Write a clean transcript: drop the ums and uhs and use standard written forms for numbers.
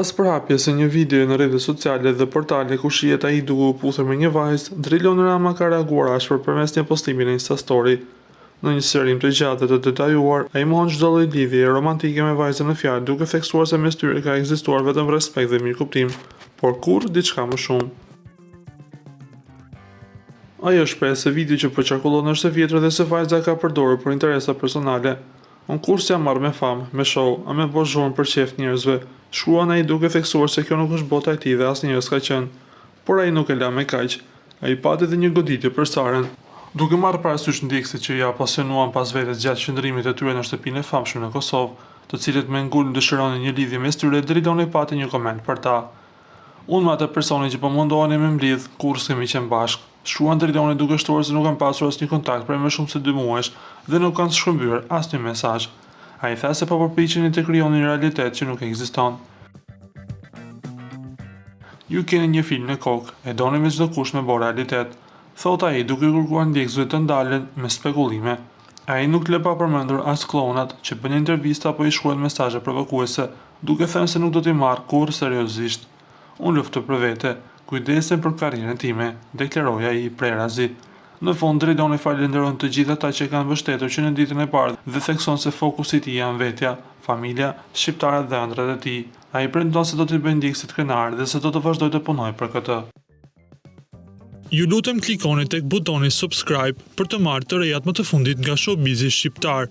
Pas përhapjes së një video në rrjetet sociale dhe portale ku shihet ai duke u puthur me një vajzë, Drilon Rama ka reaguar ashpër përmes një postimi në Insta Story. Në një serim të gjatë dhe të detajuar, ai mohon çdo lloj lidhje romantike me vajzën në fjalë, duke theksuar se mes tyre ka ekzistuar vetëm respekt dhe mirëkuptim, por kurrë diçka më shumë. Ajo shpreh se video që po qarkullon është e vjetër dhe se vajza ka përdorur për interesa personale. Unë kur s'jam marrë me famë, me show, a me bo zhurmë për qef njerëzve, shkruan ai duke theksuar se kjo nuk është bota e tij dhe asnjëherë s'ka qenë. Por ai nuk e la me kaq. Ai pati edhe një goditje për Sarën. Duke marrë parasysh ndjekësit që ja pasionuan pas vetes gjatë qëndrimit të tyre në shtëpinë e famshme në Kosovë, të cilët me ngul dëshironin një lidhje mes tyre, Driloni pati një koment për ta. Unë me atë personi që po mundoheni me mblidh, kur s'kemi qenë bashkë, shkruan Driloni duke shtuar se nuk kanë pasur asnjë kontakt prej më shumë se 2 muajsh dhe nuk kanë shkëmbyer asnjë mesazh. Ai tha se po përpiqeni të krijoni një realitet që nuk ekziston. Ju keni një film në kokë, e doni me çdo kush me bë realitet, thot ai duke kërkuar ndjekësve të ndalen me spekullime. Ai nuk lë pa përmendur as klonat që bën intervista apo i shkruajnë mesazhe provokuese, duke thënë se nuk do t'i marr kurrë seriozisht. Unë luftoj për vete, kujdesem për karrierën time, deklaroi ai prerazi. Në fund, Driloni falenderon të gjithë ata që kanë mbështetur që në ditën e parë dhe thekson se fokusi i tij janë vetja, familja, shqiptarët dhe ëndrat e tij. Ai pretendon se do t'i bëjë ndjekësit krenarë dhe se do të vazhdojë të punojë për këtë. Ju lutem klikoni tek butoni subscribe për të marrë të rejat më të fundit nga Showbizi shqiptar.